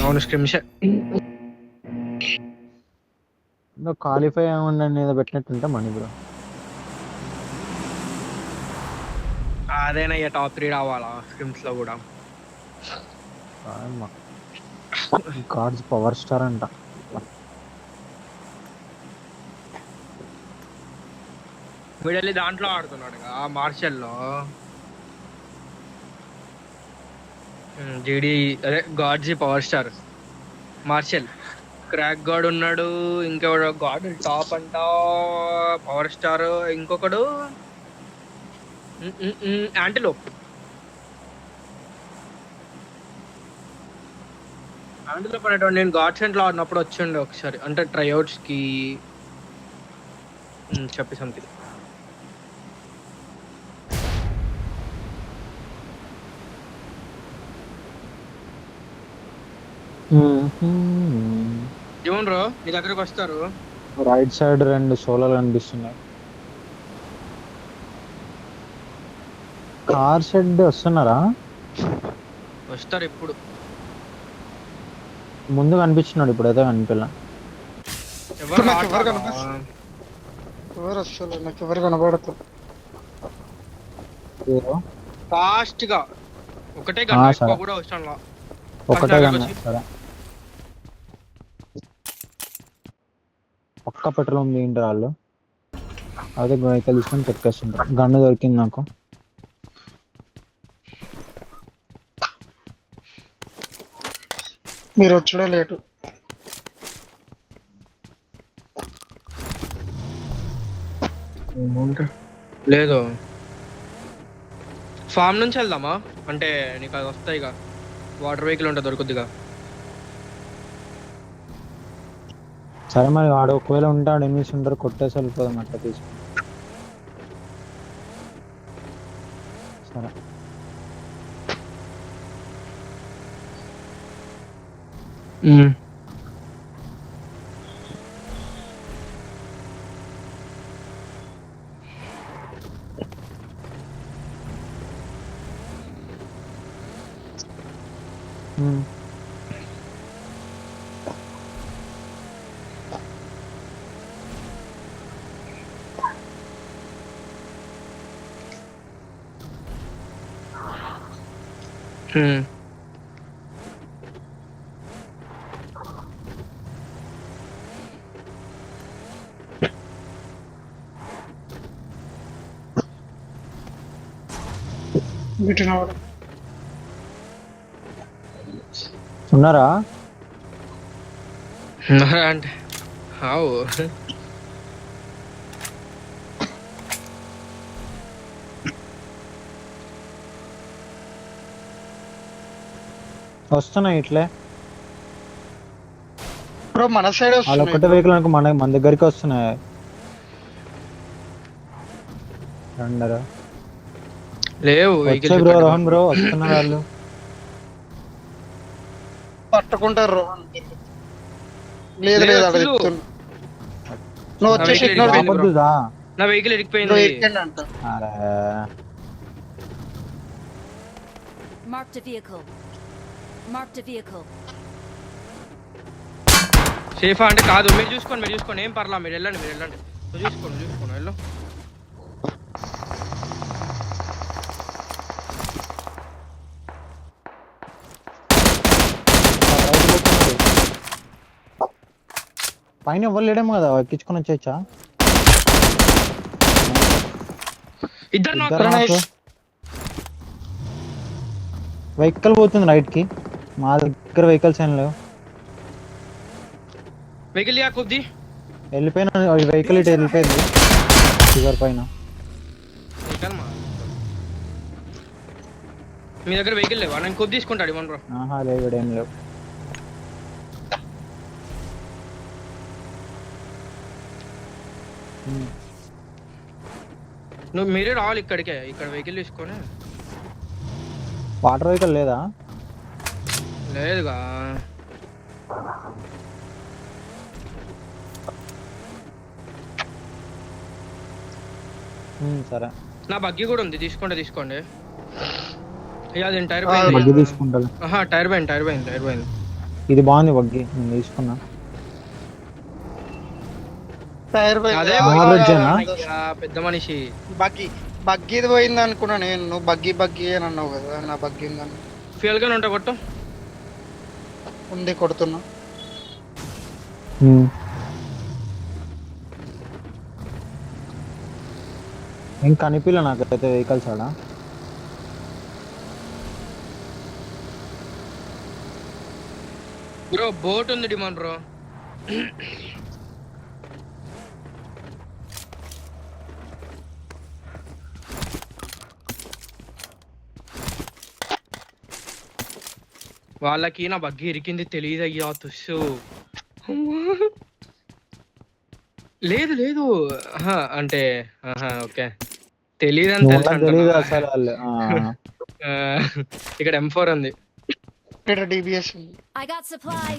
అవును స్క్రిమ్ష్. క్వాలిఫై అవ్వండి ఏదో పెట్టినట్టుంటా మనీ బ్రో. అదేనా ఇక టాప్ 3 రావాలా స్క్రిమ్స్ లో కూడా. గాడ్స్ పవర్ స్టార్ అంట. వీడెళ్ళి దాంట్లో ఆడుతున్నాడు మార్షల్ లో. జీడి అదే గాడ్జీ power star marshal. Crack god ఉన్నాడు, ఇంకెవడు గాడ్ టాప్ అంట పవర్ స్టార్, ఇంకొకడు యాంటిలోప్. యాంటిలోప్ అనేటువంటి నేను గాడ్ సెంట్ లో ఆడినప్పుడు వచ్చిండే ఒకసారి, అంటే ట్రైఅవుట్స్ కి చెప్పి సంథింగ్. జీవన్ బ్రో నీ దగ్గరకు వస్తారు. రైట్ సైడ్ 2 సోలాలు కనిపిస్తున్నాయి. కార్ షెడ్ వస్తున్నారా? వస్తారు ఇప్పుడు. ముందు కనిపించినాడు, ఇప్పుడైతే కనిపించలే. ఎవరు కనబడతారు ఫాస్ట్ గా. ఒకటే గన్ కూడా అవసరం లా. ఒకటే గన్. సరే పక్క పెట్రోల్ ఉంది ఏంటి వాళ్ళు. అదే వెహికల్ తీసుకొని చెక్కేస్తుంటారు. గన్ను దొరికింది నాకు. మీరు వచ్చడా లేటు. లేదు ఫామ్ నుంచి వెళ్దామా అంటే నీకు అది వస్తాయిగా, వాటర్ వెహికల్ ఉంటుంది దొరుకుద్దిగా. సరే మరి వాడు ఒకవేళ ఉంటాడు ఎనిమిస్ ఉంటారు, కొట్టేసి వెళ్ళిపోదాం అట్లా తీసుకుని. సరే ఉన్నారా అంటే హావు వస్తున్నాయి ఇట్లే. బ్రో మన సైడ్ వాళ్ళు ఒకటే వెహికల్ అనుకో, మన దగ్గరికి వస్తున్నాయి. రండరా లేవు బ్రో. రోహన్ బ్రో వస్తున్నారు వాళ్ళు. పట్టుకుంటారు. లేదు లేదు అక్కడ నువ్వు వచ్చేసి నా వెహికల్ ఎరిగిపోయింది. సేఫా అంటే కాదు, మీరు చూసుకోండి ఏం పర్లా. మీరు వెళ్ళండి నువ్వు చూసుకోండి వెళ్ళు. పైన ఎవరు లేడేమో కదా, ఎక్కించుకొని వచ్చేచ్చా. వెహికల్ పోతుంది రైట్ కి. మా దగ్గర వెహికల్స్ ఏం లేవు. వెహికల్ వెళ్ళిపోయిన వెహికల్ ఇటు వెళ్ళిపోయింది షుగర్ పైన. మీ దగ్గర వెహికల్ లేవా? నేను కొద్ది తీసుకుంటాడు ఇవ్వండి బ్రో. లేవు ఇక్కడ ఏం లేవు. నువ్వు మీరే రావాలి ఇక్కడికే, ఇక్కడ వెహికల్ తీసుకొని. వాటర్ వెహికల్ లేదా? లేదుగా. సరే నా బగ్గి కూడా ఉంది, తీసుకోండి. ఇక అది టైర్ బగ్గి తీసుకుంటా. టైర్ పోయింది. ఇది బాగుంది బగ్గి, నేను తీసుకున్నా. టైర్ అదే Average ఏనా? పెద్ద మనిషి. బగ్గీది పోయింది అనుకున్నా నేను. నువ్వు బగ్గీ అని అన్నావు కదా, నా బగ్గీ ఉందని. ఫ్యూయల్ గన్ ఉంటా కొట్టు. ఉంది, కొడుతున్నా. ఏం కనిపిల్ల నాకైతే వెహికల్స్ ఆడ. బ్రో బోట్ ఉంది డిమాండ్ బ్రో. వాళ్ళకి నా బగ్గి ఇరికింది తెలియదు అయ్యా తుస్సు. లేదు లేదు అంటే ఓకే తెలియదని తెలీదు తెలుసు అసలు వాళ్ళు. ఇక్కడ M4 ఉంది. ఇక్కడ DBS ఉంది.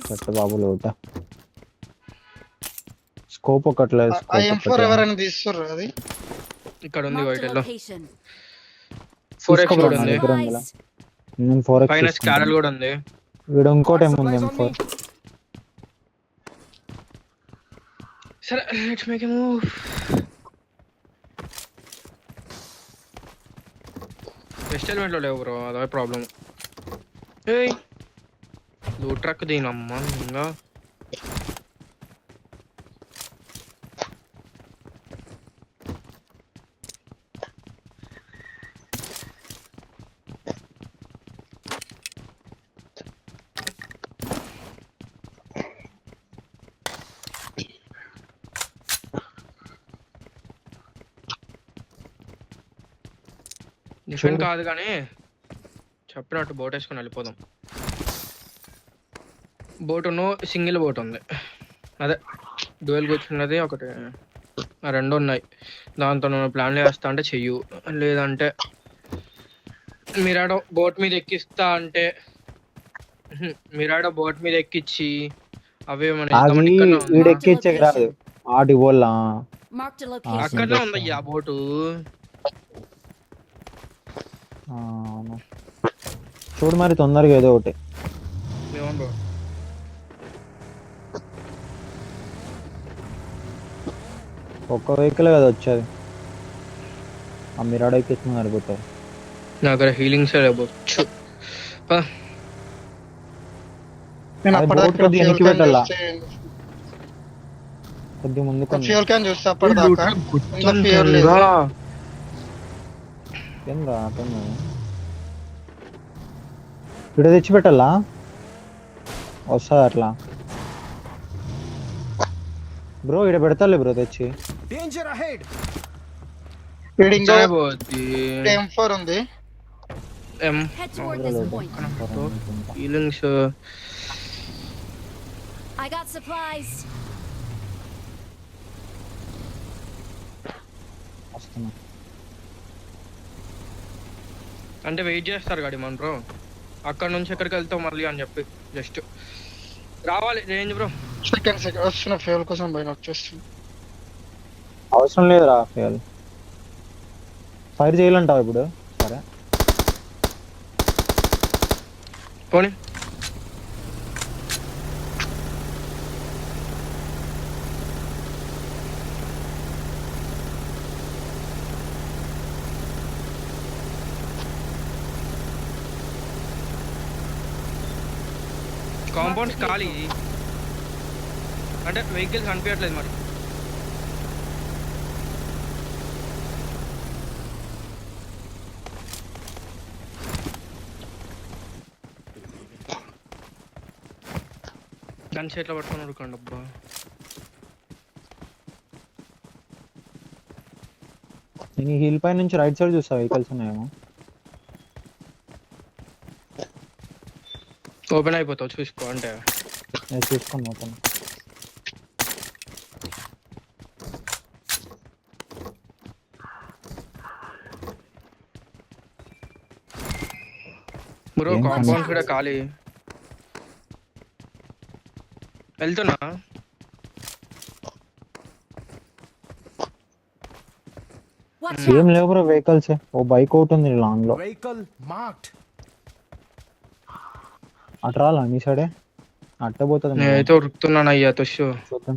చెట్టు బాబు లోట. స్కోప్ ఒకట్లేదు. ఆ M4 ఎవరైనా తీస్తుర్రు అది? ఇక్కడ ఉంది వైట్ లో 4x తీసుకో కూడా నా ఉంది. దగ్గర ఉందిలా. నేను 4x పైన తీసుకుంటాను. స్కారల్ కూడా ఉంది. వీడు ఇంకోటి ఏముంది M4. సరే let's make a move. West element లో లేవు బ్రో, అదే ప్రాబ్లం. ఏయ్ లూట్ ట్రక్ దీనమ్మా ఇంకా. డిఫెండ్ కాదు కానీ చెప్పినట్టు బోట్ వేసుకొని వెళ్ళిపోదాం. బోట్ సింగిల్ బోట్ ఉంది, అదే డ్యూయల్ కూర్చున్నది ఒకటి, రెండు ఉన్నాయి. దాంతో నువ్వు ప్లాన్ చేస్తా అంటే చెయ్యు, లేదంటే మీరాడో బోట్ మీద ఎక్కిస్తా అంటే మీరాడో బోట్ మీద ఎక్కిచ్చి అవే మన వీడెక్కిచ్చే రాదు ఆడి వల్ల. అక్కడనే ఉందయ్యా బోటు. చూడు మరి తొందరగా ఏదో ఒకటి. ఒక్క వెహికల్ కదా వచ్చేది, ఆ మిరాడో ఎక్కించుకుని సరిపోతాయి. నా దగ్గర హీలింగ్స్ లేవచ్చు. వెనక్కి పెట్టాలా కొద్ది ముందు ఫ్యూల్ క్యాన్ చూస్తే అప్పటిదాకా ఫ్యూల్ లేదు. ఏం రా ఇక్కడ తెచ్చి పెట్టాలా, వస్తుంది అట్లా బ్రో. ఇక్కడ పెడతాలే బ్రో తెచ్చి. M4 ఉంది. హీలింగ్స్ అంటే వెయిట్ చేస్తారు గాడి మన బ్రో, అక్కడ నుంచి ఎక్కడికి వెళ్తావు మళ్ళీ అని చెప్పి జస్ట్ రావాలి రేంజ్ బ్రో. సెకండ్ వస్తున్న ఫ్యూల్ కోసం పైన వచ్చేస్తుంది. అవసరం లేదురా ఫ్యూల్. ఫైర్ చేయాలంటావు ఇప్పుడు? సరే పోనీ. కాంపౌండ్స్ ఖాళీ అంటే వెహికల్స్ కనిపించట్లేదు మరి. గన్ చేతిలో పట్టుకొని ఉడకండి అబ్బా. నేను హిల్ పై నుంచి రైట్ సైడ్ చూస్తా, వెహికల్స్ ఉన్నాయేమో. ఓపెన్ అయిపోతావు చూసుకో అంటే. నేను చూసుకొని మొత్తం బ్రో. కాంపౌండ్ కూడా ఖాళీ. వెళ్తున్నా. ఏం లేవు బ్రో వెహికల్స్. ఓ బైక్ ఒకటి ఉంది లాంగ్ లో. Vehicle marked. అటు రాలా నీ సైడే? అట్ట పోతుంది మరి. నేనైతే ఉరుకుతున్నాను అయ్యా తుషు. చూద్దాం.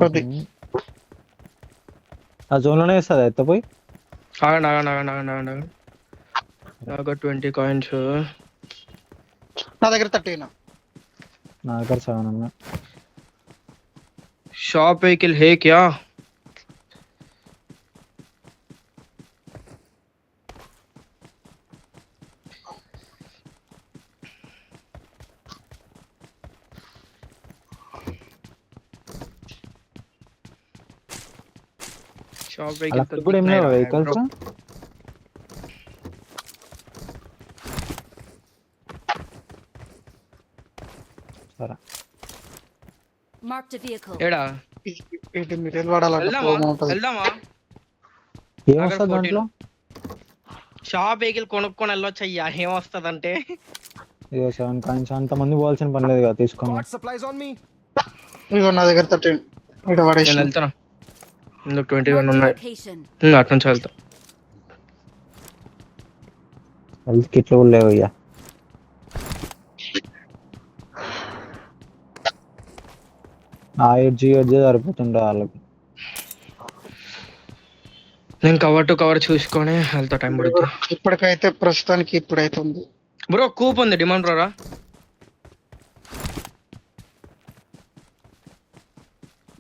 అది. ఆ జోన్ లోనే వేస్తుంది ఎత్తపోయి. ఆగండి ఆగండి ఆగండి ఆగండి ఆగండి. నాకు 20 కాయిన్స్. నా దగ్గర 30 నా దగ్గర 7 ఉన్నాయి. शॉप व्हीकल है क्या? शॉप व्हीकल तो ఇప్పుడు ఏం दिख नहीं లేవా रहा है వెహికల్స్? bro. సరే Marked a vehicle. ఏడా 80 మిలియన్ వాడాలంట వెళ్దామా promo ఉంటది. వెళ్దామా? ఏమొస్తుంది దాంట్లో? షాప్ వెహికల్ కొనుక్కొని వెళ్ళొచ్చు అయ్యా. ఏమొస్తుందంటే ఇదో 7 కాయిన్స్ అంత మంది పోవాల్సిన పని లేదు కదా, తీసుకొని. Got supplies on me. ఇదిగో నా దగ్గర 13 ఇక్కడ నేను వాడేసి వెళ్తాను. ఇందుకు 21 Marked a ఉన్నాయి. location. అటు నుంచి వెళ్తా. హెల్త్ కిట్లు కూడా లేవు అయ్యా. ఆ ఎడ్జి సరిపోతుండే వాళ్ళకి. నేను కవర్ టు కవర్ చూసుకొని వెళ్తా. టైం పడుతుంది ఇప్పటికైతే ప్రస్తుతానికి ఇప్పుడైతే ఉంది. బ్రో. కూప్ ఉంది డిమాండ్ బ్రోరా.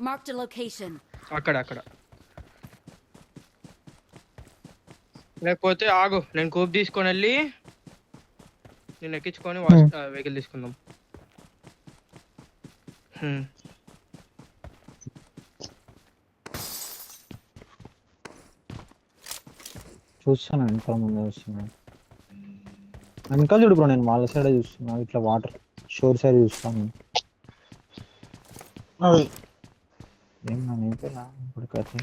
Marked a location. అక్కడ అక్కడ. లేకపోతే ఆగు, నేను కూప్ తీసుకొని వెళ్ళి నేను ఎక్కించుకొని వెహికల్ తీసుకుందాం. చూస్తాను వెనకాల ముందే వస్తున్నాను. వెనకాల చూడు బ్రో, నేను వాళ్ళ సైడే చూస్తున్నా. ఇట్లా వాటర్ షోర్ సైడ్ చూస్తాను. అది ఏం నేనైతే ఇప్పటికైతే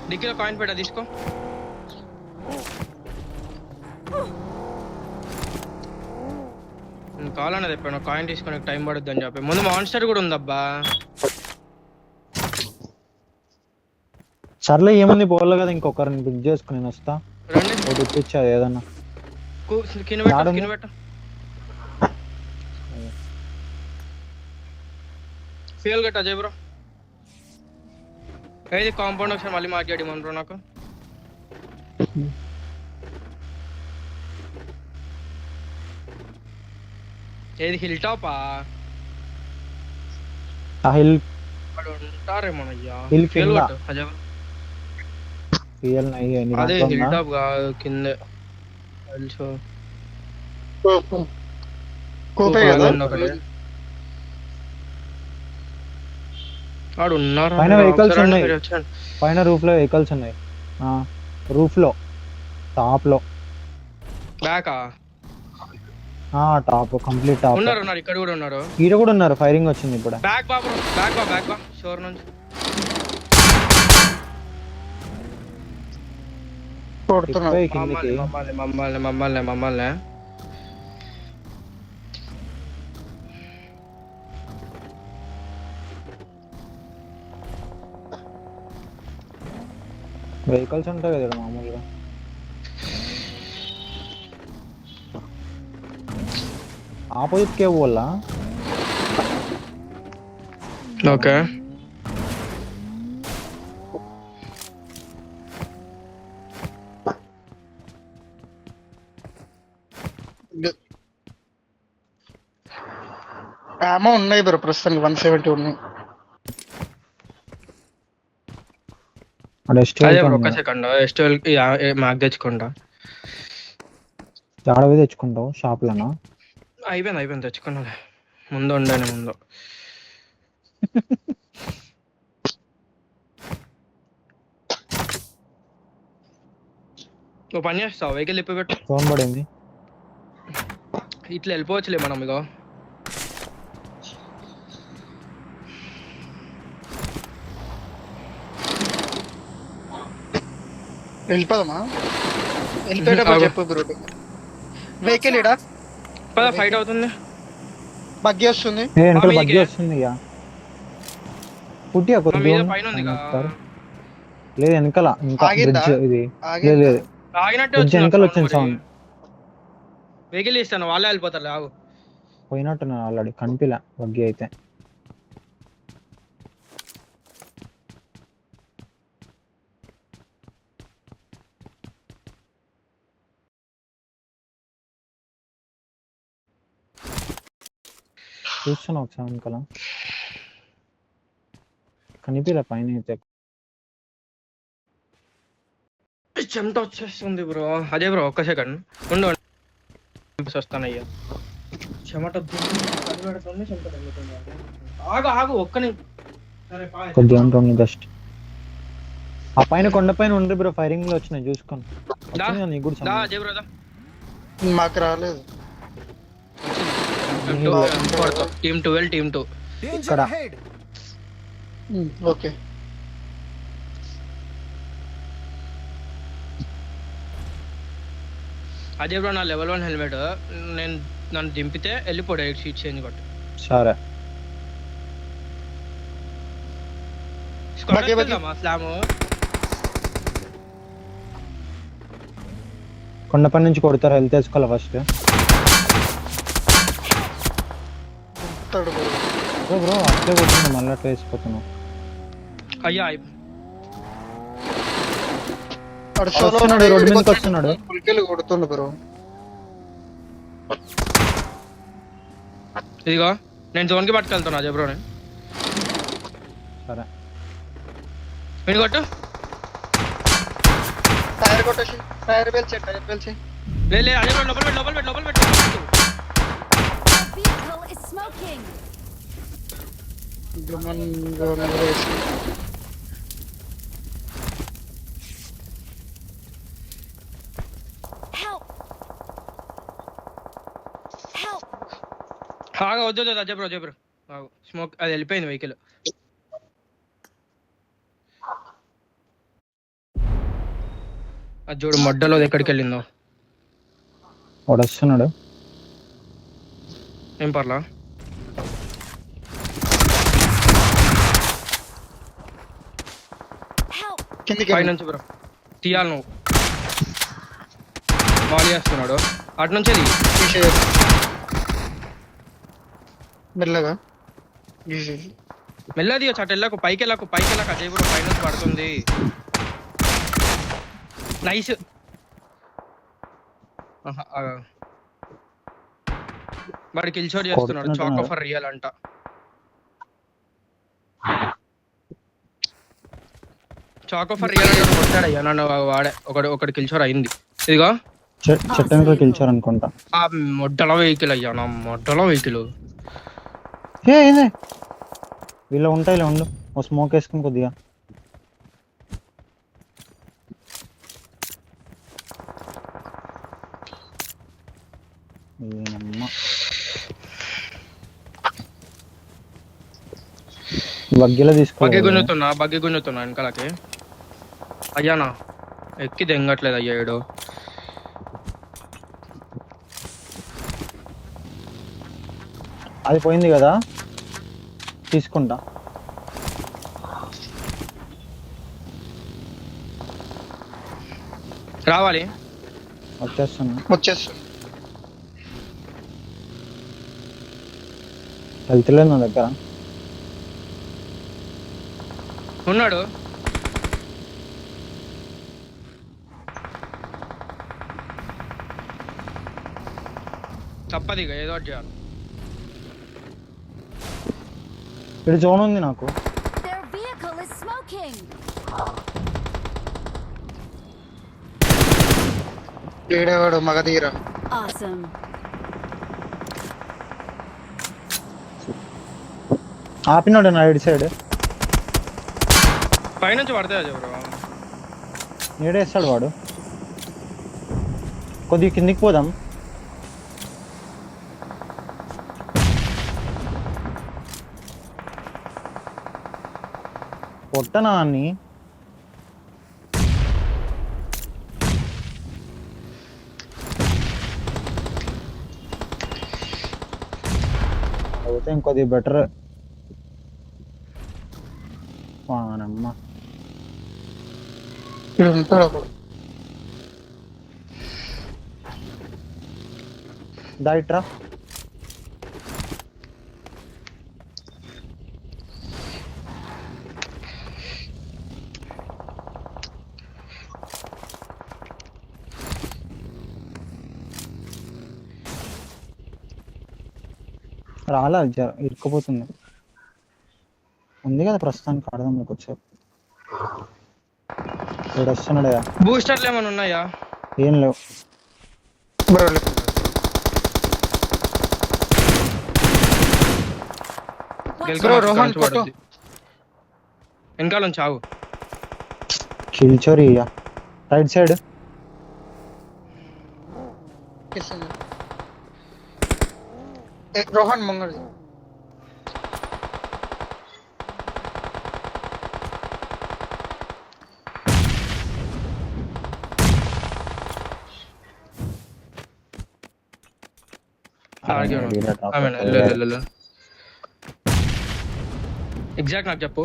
డిక్కీలో కాయిన్ పెట్టా తీసుకో. కావాలన్నా చెప్పాను కాయిన్ తీసుకొని టైం పడుద్ది అని చెప్పి. ముందు మాన్స్టర్ కూడా ఉందబ్బా. సర్లే ఏముంది పోలే కదా, ఇంకొకరిని బుక్ చేసుకుని నేను వస్తా. రండి ఒకటి ఇప్పించాది ఏదన్నా. కింద పెట్ట యాడుంది? కింద పెట్ట. ఫ్యూయల్ గట్ట అజయ్ బ్రో. ఏది కాంపౌండ్ ఒకసారి మళ్ళీ మాట్లాడి మన బ్రో నాకు. ఏది హిల్ టాపా? ఆ హిల్ ఉంటారేమోనయ్యా. Hill ఫ్యూయల్ కింద. గట్టు అజయ్ బ్రో. రియల్ అదే హిల్ టాప్ కింద తెలుసు. కూపే కదా ఆడు ఉన్నారు. పైన vehicles ఉన్నాయి. పైన రూఫ్ లో వెహికల్స్ ఉన్నాయి. రూఫ్ లో టాప్ లో బ్యాకా టాప్ కంప్లీట్ టాప్. ఉన్నారు ఉన్నారు ఇక్కడ కూడా ఉన్నారు. ఈడ కూడా ఉన్నారు. ఫైరింగ్ వచ్చింది ఇప్పుడు. బ్యాక్ బా బ్రో, బ్యాక్ బా బ్యాక్ బా షోర్ నుంచి కొడుతున్నారు. ఎక్కువ కిందికి. మమ్మల్ని మమ్మల్ని మమ్మల్ని మమ్మల్ని వెహికల్స్ ఉంటాయి కదా ఈడ మామూలుగా. ఆపోజిట్ కే పోలా. ఓకే. ఆమో ఉన్నాయి బ్రో ప్రస్తుతానికి 170 ఉన్నాయి. అదే బ్రో ఒక సెకండ్ ఎస్టోల్ మాకు తెచ్చుకుంటా. ఆడవి తెచ్చుకుంటావు షాప్ లోనా? అయిపోయింది అయిపోయింది తెచ్చుకున్నా. ముందు ఉండాను ముందు. ఓ పని చేస్తావు వెహికల్ ఇప్పి పెట్టు. ఫోన్ పడింది. ఇట్లా వెళ్ళిపోవచ్చులే మనం. ఇగో వెళ్ళిపోదామా? వెళ్ళిపోయేటప్పుడు ఆగు. చెప్పు బ్రో. వెహికల్ ఇడా పద ఫైట్ అవుతుంది. బగ్గి వస్తుంది. ఏ వెనకాల మీదికే. బగ్గి వస్తుంది ఇక పుట్టియా మా కొద్దిగా మీద ఉండు. పైన ఉంది ఆయన కదా. ఒకసారి. లేదు వెనకాల ఇంకా ఆగిందా? బ్రిడ్జ్ ఇది. లేదు ఆగిందా? లేదు ఆగినట్టే బ్రిడ్జ్ వచ్చింది వెనకాల నాకు వచ్చింది sound సౌండ్. మరి. వెహికల్ ఇస్తాను వాళ్ళే వెళ్ళిపోతారు ఆగు. పోయినట్టున్నాను ఆల్రెడీ కనిపిలా బగ్గి అయితే. చూస్తున్నా ఒకసారి వెనకాల కనిపిలా పైన అయితే. చెమట వచ్చేస్తుంది బ్రో. అదే బ్రో ఒక్క సెకండ్ ఉండు. వస్తాను అయ్యా. చెమట పెడుతుంది చెమట తగ్గుతుంది. ఆగు ఆగు ఒక్కని. సరే బాయ్. కొద్దిగా ఉంటుంది జస్ట్. ఆ పైన కొండ పైన ఉండ్రి బ్రో ఫైరింగ్ లో వచ్చినాయి చూసుకోండి. దా వచ్చింది కదా నీకు కూడా దా sound? అజయ్ బ్రో దా. మాకు రాలేదు. Team 12 team 2. ఇక్కడ ఓకే. అజయ్ బ్రో నా లెవెల్ 1 హెల్మెట్ నేను నన్ను దింపితే వెళ్ళిపోయి సీట్ చేంజ్ కొట్టి. సరే బగ్గి బగ్గి. స్లామ్ కొండపై నుంచి కొడతారు హెల్త్ వేసుకోవాలి ఫస్ట్. తడు బ్రో. బ్రో బ్రో అట్లే కొడుతున్నా మళ్ళీ అట్లా వేసిపోతున్నావు. అయ్యా అడు సోలో వస్తున్నాడు, రోడ్డు మీదకి వస్తున్నాడు. పుల్కెళ్ళి కొడుతుండు బ్రో. ఇదిగో నేను జోన్ కి పట్టుకెళ్తున్నా అజయ్ బ్రోని. సరే మీరు కొట్టు. టైర్ కొట్టేసి టైర్ పేల్చి లే అజయ్ బ్రో లోపల పెట్టు. The vehicle is smoking. Help! Help! ఆగా వద్దు అజయ్ బ్రో ఆగు. స్మోక్ అది వెళ్ళిపోయింది వెహికల్. అది చూడు మొడ్డలో ఎక్కడికి వెళ్ళిందో. వాడు వస్తున్నాడు. ఏం పర్లా. Help! కిందికి పైనుంచి బ్రో తీయాలి నువ్వు. బాల్ చేస్తున్నాడు అటు నుంచి అది. తీసేయ్. మెల్లగా తీసేయ్. మెల్లది వచ్చి అటు వెళ్ళకు పైకి వెళ్ళకు అజయ్ బ్రో పైనుంచి పడుతుంది. నైస్. వాడు కిల్ షాట్ చేస్తున్నాడు. చాక్ ఆఫర్ రియల్ అంట. చాక్ ఆఫర్ రియల్ అంటే కొట్టాడు అయ్యా నన్ను వాడే. ఒకటి కిల్ షాట్ అయింది. ఇదిగో చెట్టనికి గెలిచారు అనుకుంటా. ఆ మొడ్డల వెహికల్ అయ్యా నా మొడ్డల వెహికల్. ఏదే వీళ్ళు ఉంటాయి ఇలా ఉండు. ఓ స్మోక్ వేసుకుని కొద్దిగా. ఏనమ్మా బగ్గీలో తీసుకో. బగ్గి గుంజుతున్నా వెనకాలకి. అయ్యానా ఎక్కి దెంగట్లేదు అయ్యా ఏడు. అది పోయింది కదా తీసుకుంటా. రావాలి వచ్చేస్తున్నా. వెళ్తలేదు నా దగ్గర. ఉన్నాడు. తప్పది ఇక ఏదో ఒకటి చేయాలి. ఇక్కడ జోన్ ఉంది నాకు. Their vehicle is smoking. ఏడేవాడు Magadheera. Awesome. ఆపినాడు నా రైట్ సైడ్. పైనుంచి పడతాయి అజయ్ బ్రో. ఏడేస్తాడు వాడు. కొద్దిగా కిందికి పోదాం. కొట్టనా అన్ని కాకపోతే ఇంకొద్ది బెటర్. వానమ్మ ఇక్కడ ఉంటాడు ఒకడు. దాయిట్రా. రాలా ఇరుక్కుపోతుంది. ఉంది కదా ప్రస్తుతానికి ఆడదాంలోకి వచ్చారు. ఇక్కడ వస్తున్నాడయా. బూస్టర్లు ఏమైనా ఉన్నాయా? ఏం లేవు. బ్రో బ్రో రోహన్ కొట్టు. వెనకాల నుంచి ఆగు. కిల్చోరి రైట్ సైడ్. రోహన్ ముంగడు. ఎగ్జాక్ట్ నాకు చెప్పు.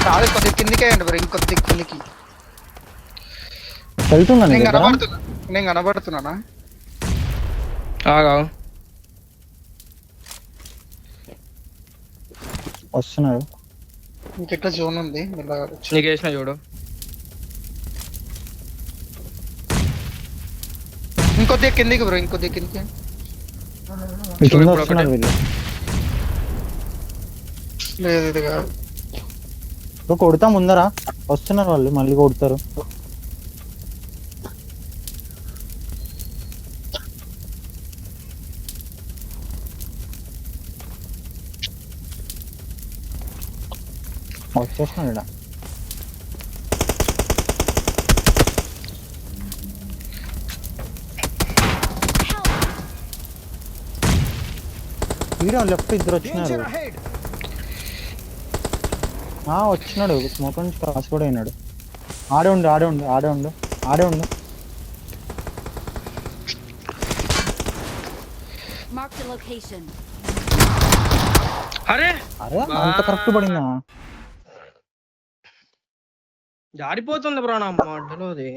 కాదు కొద్దిగా కిందికి అయ్యండి బ్రో, ఇంకొద్ది కిందికి. వెళ్తున్నా నేను కనబడుతున్నానా? ఆగా వస్తున్నాడు. ఇంకెట్లా జోన్ ఉంది. నీకు వేసిన చూడు. ఇంకొద్ది కిందికి బ్రో, ఇంకొద్ది కిందికి. కింద వస్తున్నారు వీళ్ళు. లేదు ఇది కాదు. కొడతా ముందరా. వస్తున్నారు వాళ్ళు, మళ్ళీ కొడతారు. వచ్చేస్తున్నాడు ఇక్కడ. వీడియో లెఫ్ట్ ఇద్దరు వచ్చినారు. వచ్చినాడు స్మోక్ నుంచి క్రాస్ కూడా అయినాడు. ఆడే ఉండు. Mark the location. అరే అంత కరెక్ట్ పడిందా? జారిపోతుంది బ్రో నా మాటలో అది.